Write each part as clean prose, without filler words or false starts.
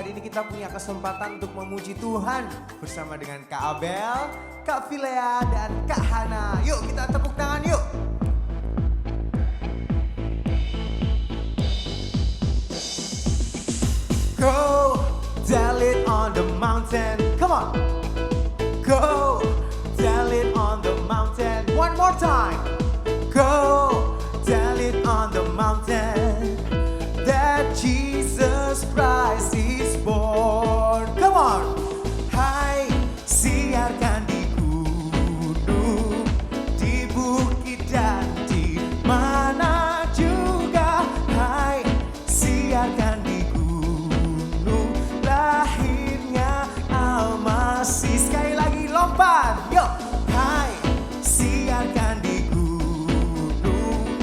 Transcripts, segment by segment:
hari ini kita punya kesempatan untuk memuji Tuhan bersama dengan Kak Abel, Kak Filea, dan Kak Hana. Yuk kita tepuk tangan yuk. Go tell it on the mountain. Come on. Go tell it on the mountain. One more time. Go tell it on the mountain that Jesus Christ is born. Come on. Hai, siarkan di gunung, di bukit dan di mana juga. Hai, siarkan di gunung, lahirnya Al-Masih. Sekali lagi lompat, yuk. Hai, siarkan di gunung,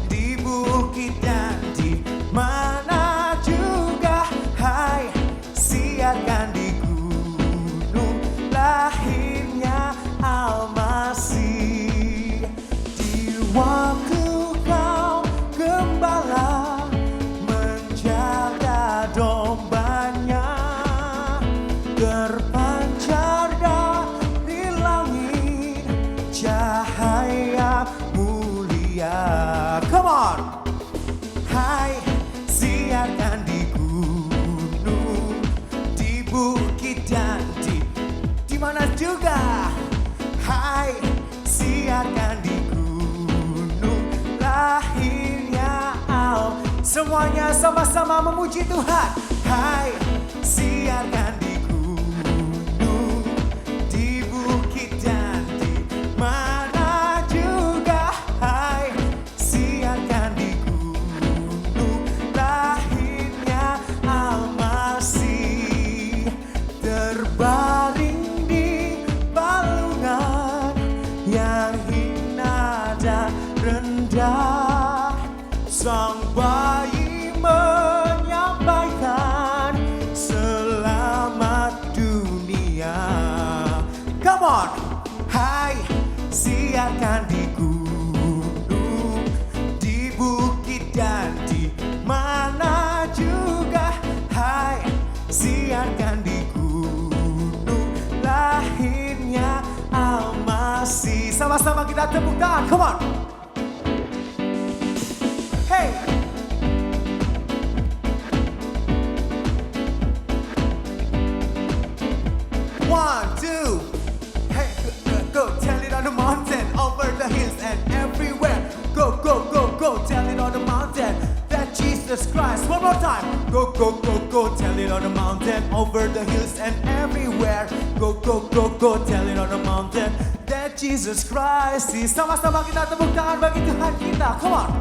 di bukit dan di mana juga. Hai, siarkan di gunung, lahirnya Al-Masih. Di waktu kau gembala menjaga dombanya, terpancar dari langit cahaya mulia. Come on. Hai, siarkan di gunung, di bukit dan di mana juga. Hai, siarkan di gunung, lahirnya Al. Semuanya sama-sama memuji Tuhan. Hai, siarkan di gunung, di bukit dan di mana juga. Hai, siarkan di gunung, lahirnya Al-Masih. Terbaring di balungan yang hina dan rendah, sang bayi menyampaikan selamat dunia. Come on. Hai, siarkan di gunung, di bukit dan di mana juga. Hai, siarkan di gunung, lahirnya Al-Masih. Sama-sama kita tepuk tangan, come on. Hey. One, two. Hey, go tell it on the mountain, over the hills and everywhere. Go, go, go, go, tell it on the mountain that Jesus Christ. One more time. Go, go, go, go, tell it on the mountain, over the hills and everywhere. Go, go, go, go, tell it on the mountain that Jesus Christ is. Sama-sama kita tepuk tangan bagi Tuhan kita. Come on.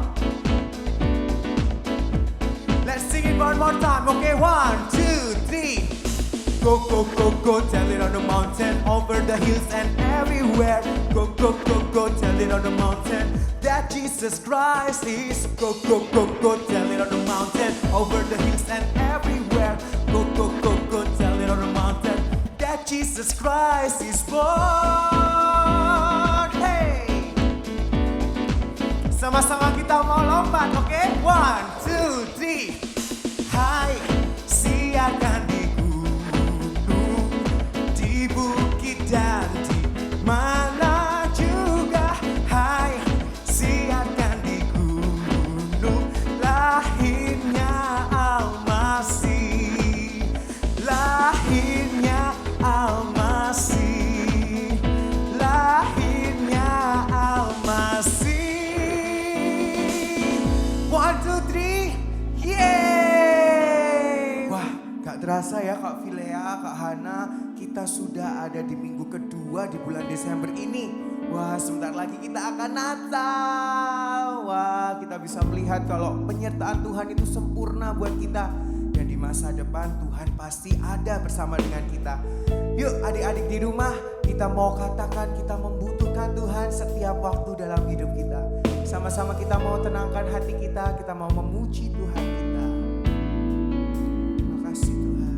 Let's sing it one more time. Okay, 1, 2, 3. Go, go, go, go, tell it on the mountain, over the hills and everywhere. Go, go, go, go, tell it on the mountain that Jesus Christ is. Go, go, go, go, tell it on the mountain, over the hills and everywhere. Go, go, go, go, tell it on the mountain that Jesus Christ is born. Hey, sama-sama kita mau lompat, okay? 1, 2, 3. Hai, siarkan di gunung, di bukit dan di mana juga. Hai, siarkan di gunung, lahirnya Al-Masih. Lahirnya Al-Masih. Lahirnya Al-Masih. 1, 2, 3. Yeay! Wah, gak terasa ya Kak Filea, Kak Hana, kita sudah ada di minggu kedua di bulan Desember ini. Wah, sebentar lagi kita akan Natal. Wah, kita bisa melihat kalau penyertaan Tuhan itu sempurna buat kita. Dan di masa depan Tuhan pasti ada bersama dengan kita. Yuk adik-adik di rumah, kita mau katakan kita membutuhkan Tuhan setiap waktu dalam hidup kita. Sama-sama kita mau tenangkan hati kita mau memuji Tuhan kita. Terima kasih Tuhan.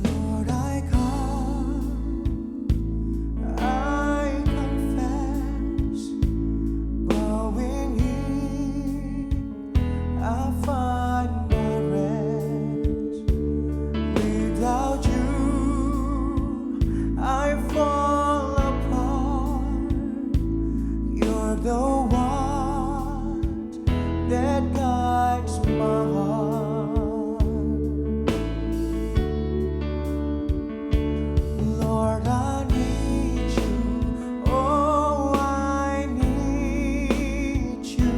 Lord, I come, I confess, bowing that guides my heart. Lord, I need you. Oh, I need you.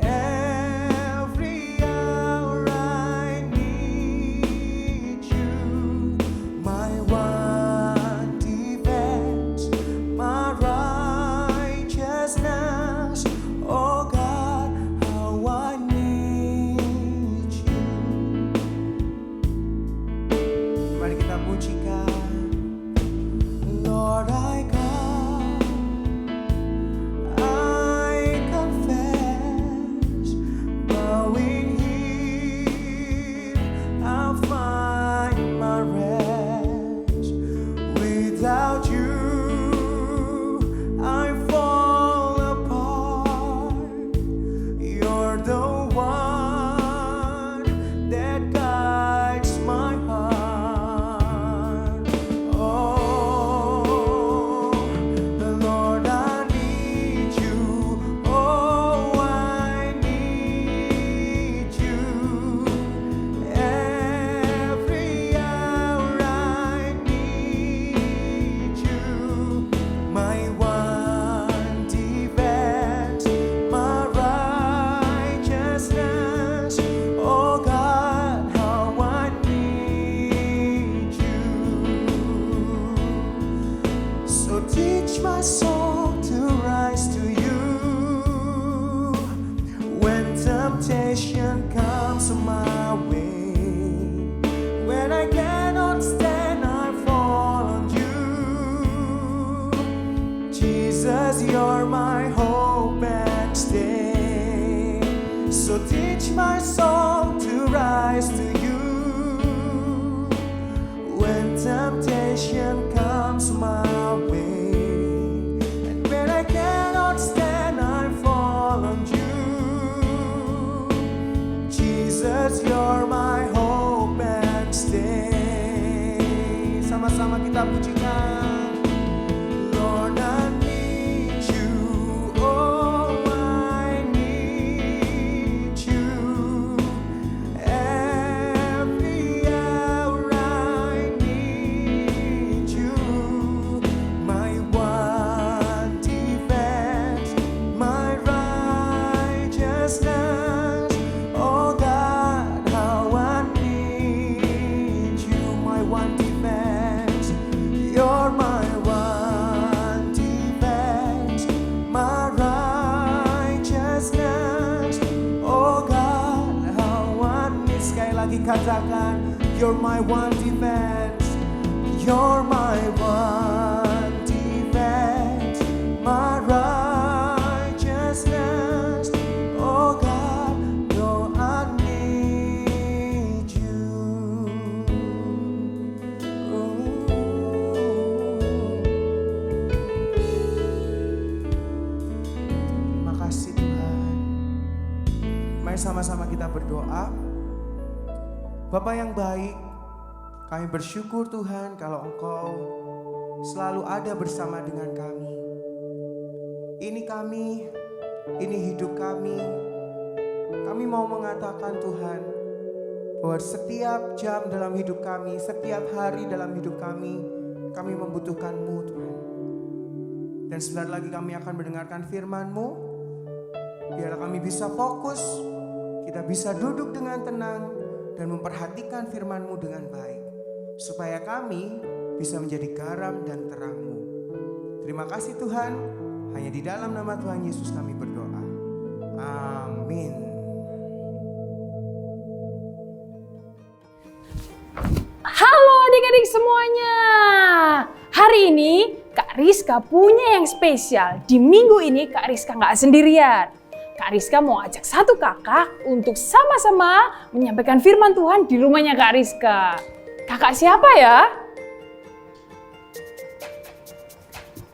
Every hour I need you. My one defense, my righteousness. Oh God, how I need you. Mari kita pujikan. Lord, I come, I confess, bowing here, I'll find my rest. Without you, I fall apart. You're the one that guides my heart. Oh, Lord, I need you. Oh, I need you. Every hour I need you. My one defense, my righteousness. Oh God, how I need you. So teach my soul to rise to you. When temptation comes my way, when I cannot stand, I fall on you. Jesus, you're my hope and stay. So teach my soul to rise to you. When temptation comes my way, and when I cannot stand, I fall on you. Jesus, you're my hope and stay. Sama-sama kita pujikan. Lord, I need you. Oh, I need you. Every hour I need you. My one defense, my righteousness. Oh God, how I need you. My one defense, you're my one defense, my righteousness. Oh God, how I need. Sekali lagi katakan, you're my one defense, you're my one defense, my righteousness. Oh God, no, I need you. Terima kasih Tuhan. Mari sama-sama kita berdoa. Bapa yang baik, kami bersyukur Tuhan kalau Engkau selalu ada bersama dengan kami. Ini kami, ini hidup kami. Kami mau mengatakan Tuhan, bahwa setiap jam dalam hidup kami, setiap hari dalam hidup kami membutuhkan-Mu Tuhan. Dan sebentar lagi kami akan mendengarkan firman-Mu. Biarlah kami bisa fokus, kita bisa duduk dengan tenang dan memperhatikan firman-Mu dengan baik. Supaya kami bisa menjadi garam dan terang-Mu. Terima kasih Tuhan, hanya di dalam nama Tuhan Yesus kami berdoa. Amin. Halo adik-adik semuanya. Hari ini Kak Rizka punya yang spesial. Di minggu ini Kak Rizka nggak sendirian. Kak Rizka mau ajak satu kakak untuk sama-sama menyampaikan firman Tuhan di rumahnya Kak Rizka. Kakak siapa ya?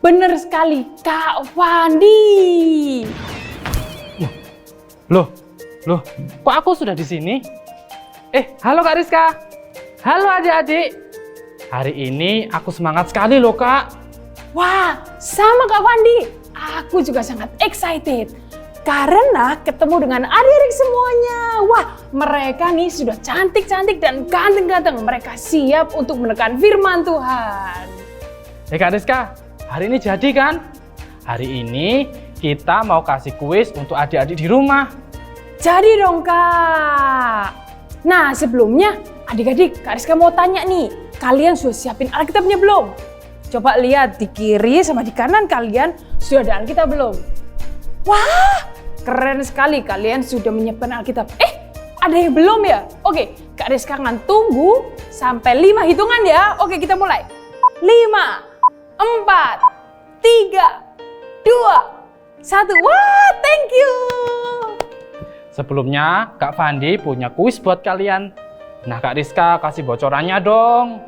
Bener sekali, Kak Wandi. Loh, kok aku sudah di sini? Halo Kak Rizka. Halo adik-adik. Hari ini aku semangat sekali loh Kak. Wah, sama Kak Wandi. Aku juga sangat excited. Karena ketemu dengan adik-adik semuanya. Wah, mereka nih sudah cantik-cantik dan ganteng-ganteng. Mereka siap untuk menekan firman Tuhan. Kak Rizka, hari ini jadi kan? Hari ini kita mau kasih kuis untuk adik-adik di rumah. Jadi dong Kak. Nah sebelumnya adik-adik Kak Rizka mau tanya nih. Kalian sudah siapin Alkitabnya belum? Coba lihat di kiri sama di kanan kalian sudah ada Alkitab belum? Wah, keren sekali kalian sudah menyiapkan Alkitab. Ada yang belum ya? Oke, Kak Rizka akan tunggu sampai 5 hitungan ya. Oke, kita mulai. 5, 4, 3, 2, 1. Wah, thank you. Sebelumnya, Kak Fandi punya kuis buat kalian. Nah, Kak Rizka kasih bocorannya dong.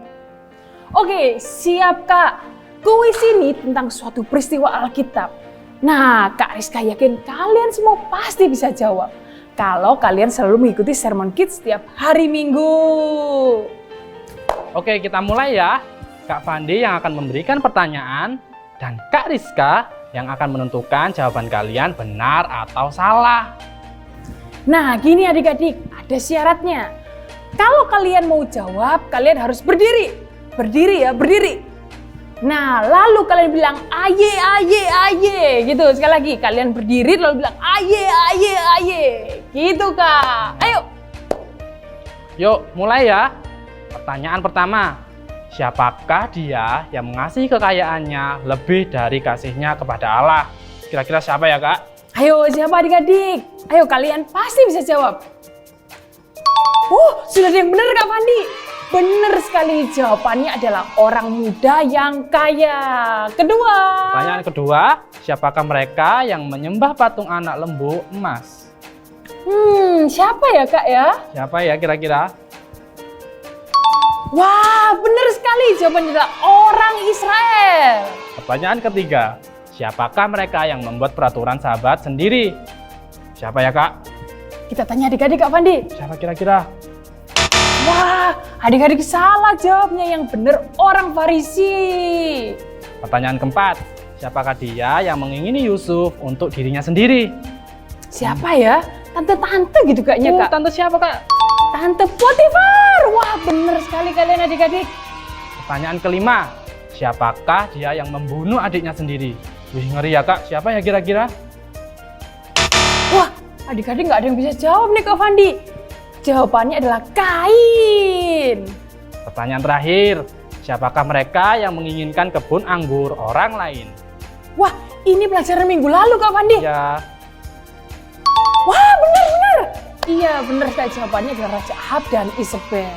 Oke, siap Kak. Kuis ini tentang suatu peristiwa Alkitab. Nah, Kak Rizka yakin kalian semua pasti bisa jawab. Kalau kalian selalu mengikuti Sermon Kids setiap hari Minggu. Oke, kita mulai ya. Kak Fandi yang akan memberikan pertanyaan dan Kak Rizka yang akan menentukan jawaban kalian benar atau salah. Nah, gini adik-adik, ada syaratnya. Kalau kalian mau jawab, kalian harus berdiri. Berdiri ya, berdiri. Nah, lalu kalian bilang aye, aye, aye. Gitu, sekali lagi. Kalian berdiri lalu bilang aye, aye, aye. Gitu, Kak. Ayo. Yuk, mulai ya. Pertanyaan pertama. Siapakah dia yang mengasihi kekayaannya lebih dari kasihnya kepada Allah? Kira-kira siapa ya, Kak? Ayo, siapa adik-adik? Ayo, kalian pasti bisa jawab. Sudah ada yang benar Kak Fandi. Benar sekali, jawabannya adalah orang muda yang kaya. Kedua. Pertanyaan kedua, siapakah mereka yang menyembah patung anak lembu emas? Siapa ya Kak ya? Siapa ya kira-kira? Wah, benar sekali, jawabannya adalah orang Israel. Pertanyaan ketiga, siapakah mereka yang membuat peraturan sahabat sendiri? Siapa ya Kak? Kita tanya adik-adik Kak Fandi. Siapa kira-kira? Wah, adik-adik salah jawabnya, yang benar orang Farisi. Pertanyaan keempat, siapakah dia yang mengingini Yusuf untuk dirinya sendiri? Siapa ya? Tante-tante gitu kayaknya Kak. Tante siapa Kak? Tante Potifar. Wah, benar sekali kalian adik-adik. Pertanyaan kelima, siapakah dia yang membunuh adiknya sendiri? Wih, ngeri ya Kak, siapa ya kira-kira? Wah, adik-adik nggak ada yang bisa jawab nih Kak Fandi. Jawabannya adalah Kain. Pertanyaan terakhir, siapakah mereka yang menginginkan kebun anggur orang lain? Wah, ini pelajaran minggu lalu Kak Fandi. Ya. Wah, benar-benar. Iya, benar sekali, jawabannya adalah Raja Ahab dan Isabel.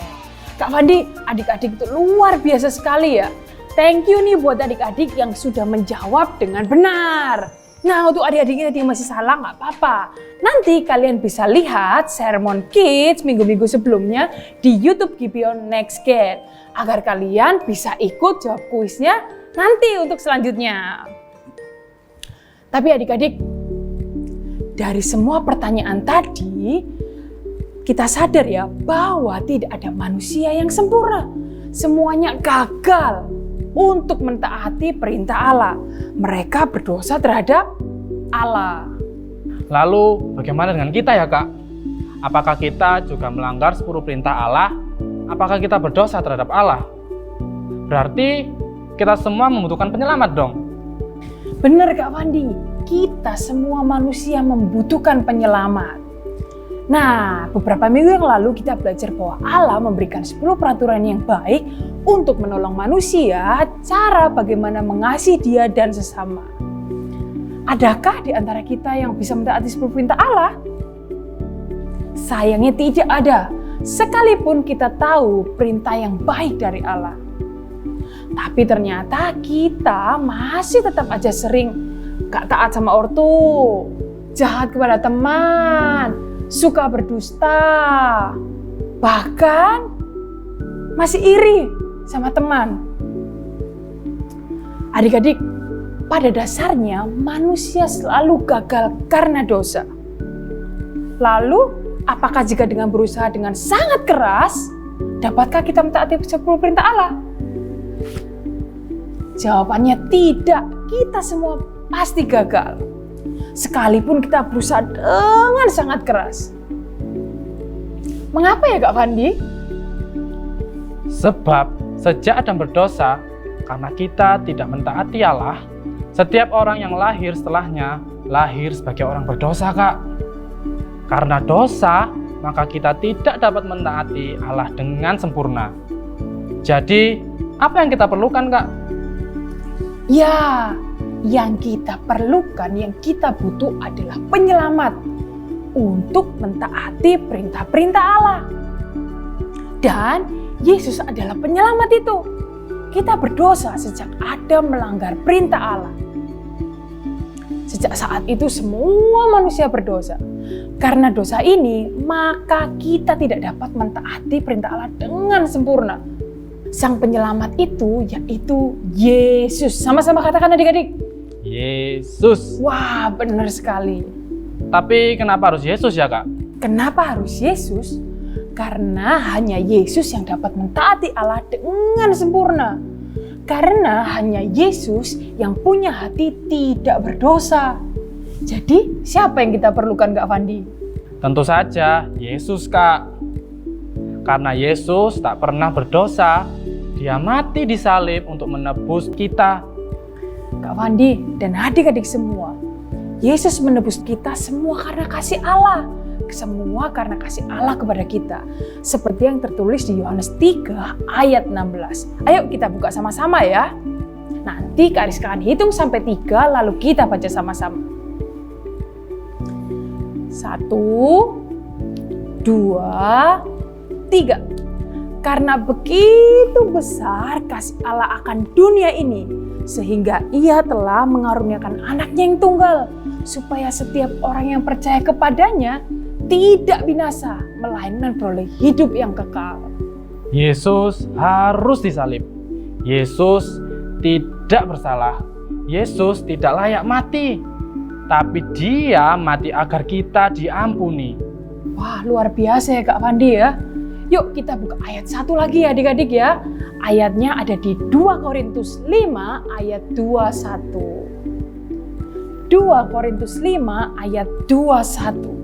Kak Fandi, adik-adik itu luar biasa sekali ya. Thank you nih buat adik-adik yang sudah menjawab dengan benar. Nah, untuk adik-adik yang masih salah nggak apa-apa. Nanti kalian bisa lihat Sermon Kids minggu-minggu sebelumnya di YouTube Gibeon Next Gen. Agar kalian bisa ikut jawab kuisnya nanti untuk selanjutnya. Tapi adik-adik, dari semua pertanyaan tadi, kita sadar ya bahwa tidak ada manusia yang sempurna. Semuanya gagal untuk mentaati perintah Allah. Mereka berdosa terhadap Allah. Lalu bagaimana dengan kita ya Kak? Apakah kita juga melanggar 10 perintah Allah? Apakah kita berdosa terhadap Allah? Berarti kita semua membutuhkan penyelamat dong. Benar Kak Fandi, kita semua manusia membutuhkan penyelamat. Nah, beberapa minggu yang lalu kita belajar bahwa Allah memberikan 10 peraturan yang baik untuk menolong manusia, cara bagaimana mengasihi dia dan sesama. Adakah di antara kita yang bisa mentaati 10 perintah Allah? Sayangnya tidak ada, sekalipun kita tahu perintah yang baik dari Allah. Tapi ternyata kita masih tetap aja sering gak taat sama ortu, jahat kepada teman, suka berdusta, bahkan masih iri sama teman. Adik-adik, pada dasarnya manusia selalu gagal karena dosa. Lalu, apakah jika dengan berusaha dengan sangat keras, dapatkah kita mentaati 10 perintah Allah? Jawabannya tidak, kita semua pasti gagal. sekalipun kita berusaha dengan sangat keras. Mengapa ya Kak Fandi? Sebab sejak Adam berdosa, karena kita tidak mentaati Allah, setiap orang yang lahir setelahnya lahir sebagai orang berdosa, Kak. Karena dosa, maka kita tidak dapat mentaati Allah dengan sempurna. Jadi, apa yang kita perlukan, Kak? Ya, yang kita perlukan, yang kita butuh adalah penyelamat untuk mentaati perintah-perintah Allah. Dan Yesus adalah penyelamat itu. Kita berdosa sejak Adam melanggar perintah Allah. Sejak saat itu semua manusia berdosa. Karena dosa ini, maka kita tidak dapat mentaati perintah Allah dengan sempurna. Sang penyelamat itu yaitu Yesus. Sama-sama katakan adik-adik. Yesus. Wah, benar sekali. Tapi kenapa harus Yesus ya, Kak? Kenapa harus Yesus? Karena hanya Yesus yang dapat mentaati Allah dengan sempurna. Karena hanya Yesus yang punya hati tidak berdosa. Jadi, siapa yang kita perlukan, Kak Fandi? Tentu saja Yesus, Kak. Karena Yesus tak pernah berdosa, Dia mati di salib untuk menebus kita. Kak Fandi dan adik-adik semua, Yesus menebus kita semua karena kasih Allah. Semua karena kasih Allah kepada kita. Seperti yang tertulis di Yohanes 3 ayat 16. Ayo kita buka sama-sama ya. Nanti Kak Rizka akan hitung sampai 3 lalu kita baca sama-sama. 1, 2, 3. Karena begitu besar kasih Allah akan dunia ini, sehingga Ia telah mengaruniakan anaknya yang tunggal, supaya setiap orang yang percaya kepadanya tidak binasa, melainkan beroleh hidup yang kekal. Yesus harus disalib. Yesus tidak bersalah. Yesus tidak layak mati. Tapi Dia mati agar kita diampuni. Wah, luar biasa ya Kak Fandi ya. Yuk kita buka ayat 1 lagi ya adik-adik ya. Ayatnya ada di 2 Korintus 5 ayat 21. 2 Korintus 5 ayat 21.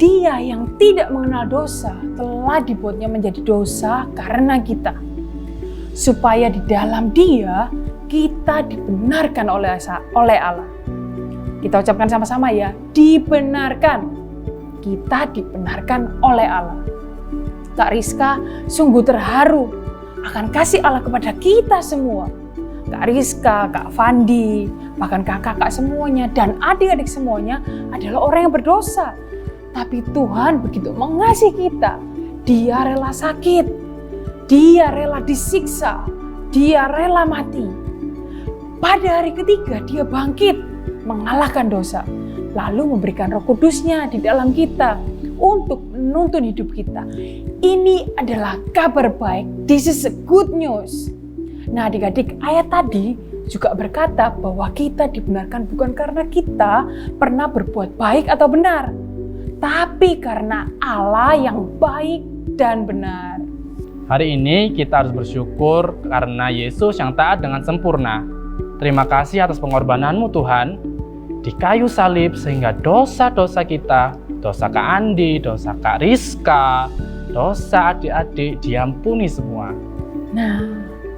Dia yang tidak mengenal dosa telah dibuatnya menjadi dosa karena kita. Supaya di dalam Dia kita dibenarkan oleh Allah. Kita ucapkan sama-sama ya, dibenarkan. Kita dibenarkan oleh Allah. Kak Rizka sungguh terharu akan kasih Allah kepada kita semua. Kak Rizka, Kak Fandi, bahkan kakak-kakak semuanya dan adik-adik semuanya adalah orang yang berdosa. Tapi Tuhan begitu mengasihi kita. Dia rela sakit. Dia rela disiksa. Dia rela mati. Pada hari ketiga dia bangkit, mengalahkan dosa. Lalu memberikan Roh Kudus-Nya di dalam kita untuk menuntun hidup kita. Ini adalah kabar baik. This is a good news. Nah adik-adik, ayat tadi juga berkata bahwa kita dibenarkan bukan karena kita pernah berbuat baik atau benar, tapi karena Allah yang baik dan benar. Hari ini kita harus bersyukur karena Yesus yang taat dengan sempurna. Terima kasih atas pengorbananmu Tuhan di kayu salib sehingga dosa-dosa kita, dosa Kak Andi, dosa Kak Rizka, dosa adik-adik diampuni semua. Nah,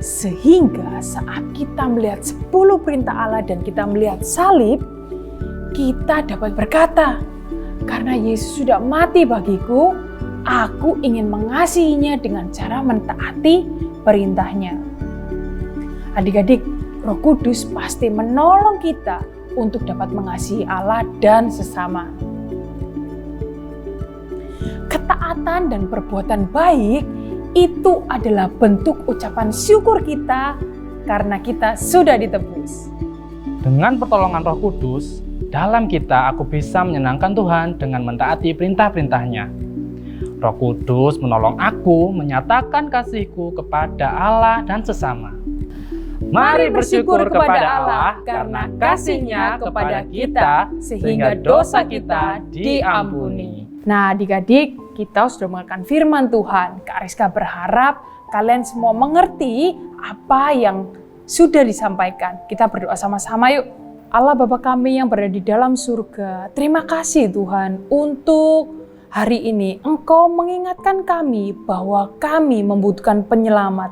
sehingga saat kita melihat 10 perintah Allah dan kita melihat salib, kita dapat berkata, karena Yesus sudah mati bagiku, aku ingin mengasihinya dengan cara mentaati perintahnya. Adik-adik, Roh Kudus pasti menolong kita untuk dapat mengasihi Allah dan sesama. Ketaatan dan perbuatan baik itu adalah bentuk ucapan syukur kita karena kita sudah ditebus. Dengan pertolongan Roh Kudus, dalam kita aku bisa menyenangkan Tuhan dengan mentaati perintah-perintahnya. Roh Kudus menolong aku menyatakan kasihku kepada Allah dan sesama. Mari bersyukur kepada Allah karena kasih-Nya kepada kita sehingga dosa kita diampuni. Nah adik-adik, kita sudah mendengarkan firman Tuhan. Kak Rizka berharap kalian semua mengerti apa yang sudah disampaikan. Kita berdoa sama-sama yuk. Allah Bapa kami yang berada di dalam surga, terima kasih Tuhan untuk hari ini Engkau mengingatkan kami bahwa kami membutuhkan penyelamat.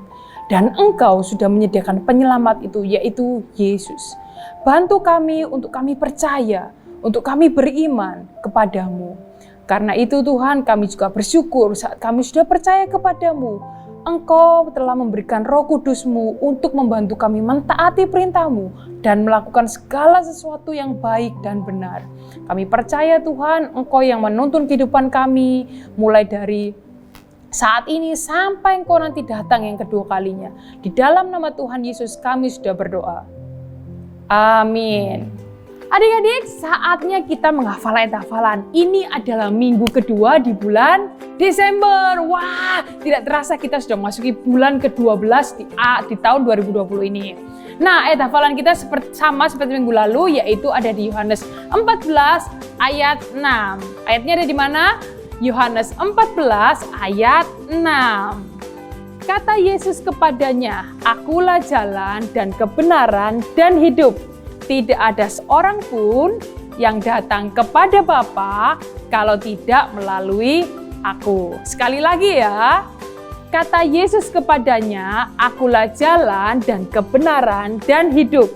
Dan Engkau sudah menyediakan penyelamat itu, yaitu Yesus. Bantu kami untuk kami percaya, untuk kami beriman kepadamu. Karena itu Tuhan, kami juga bersyukur saat kami sudah percaya kepadamu. Engkau telah memberikan Roh Kudus-Mu untuk membantu kami mentaati perintah-Mu dan melakukan segala sesuatu yang baik dan benar. Kami percaya Tuhan, Engkau yang menuntun kehidupan kami mulai dari saat ini sampai Engkau nanti datang yang kedua kalinya. Di dalam nama Tuhan Yesus kami sudah berdoa. Amin. Adik-adik, saatnya kita menghafal ayat hafalan. Ini adalah minggu kedua di bulan Desember. Wah, tidak terasa kita sudah memasuki bulan ke-12 di tahun 2020 ini. Nah, ayat hafalan kita sama seperti minggu lalu, yaitu ada di Yohanes 14 ayat 6. Ayatnya ada di mana? Yohanes 14 ayat 6. Kata Yesus kepadanya, "Akulah jalan dan kebenaran dan hidup. Tidak ada seorang pun yang datang kepada Bapa kalau tidak melalui Aku." Sekali lagi ya. Kata Yesus kepadanya, "Akulah jalan dan kebenaran dan hidup.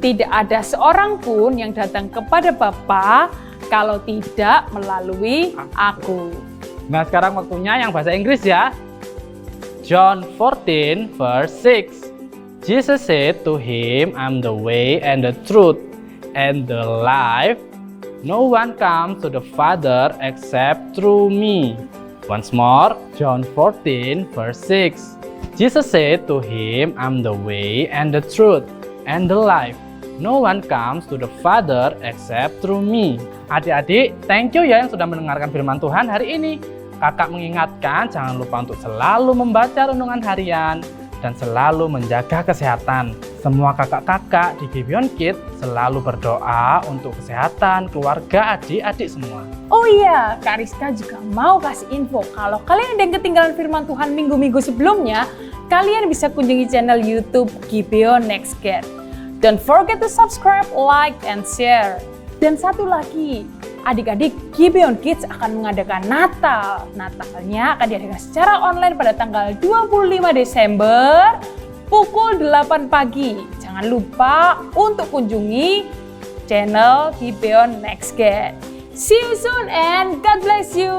Tidak ada seorang pun yang datang kepada Bapa kalau tidak melalui Aku." Nah, sekarang waktunya yang bahasa Inggris ya. John 14 verse 6. Jesus said to him, "I'm the way and the truth and the life. No one comes to the Father except through me." Once more, John 14 verse 6. Jesus said to him, "I'm the way and the truth and the life. No one comes to the Father except through me." Adik-adik, thank you ya yang sudah mendengarkan firman Tuhan hari ini. Kakak mengingatkan jangan lupa untuk selalu membaca renungan harian dan selalu menjaga kesehatan. Semua kakak-kakak di Gibeon Kids selalu berdoa untuk kesehatan keluarga adik-adik semua. Oh iya, Kak Rizka juga mau kasih info kalau kalian ada yang ketinggalan firman Tuhan minggu-minggu sebelumnya, kalian bisa kunjungi channel YouTube Gibeon Next Kids. Don't forget to subscribe, like, and share. Dan satu lagi, adik-adik Gibeon Kids akan mengadakan Natal. Natalnya akan diadakan secara online pada tanggal 25 Desember pukul 8 pagi. Jangan lupa untuk kunjungi channel Gibeon Next Kids. See you soon and God bless you.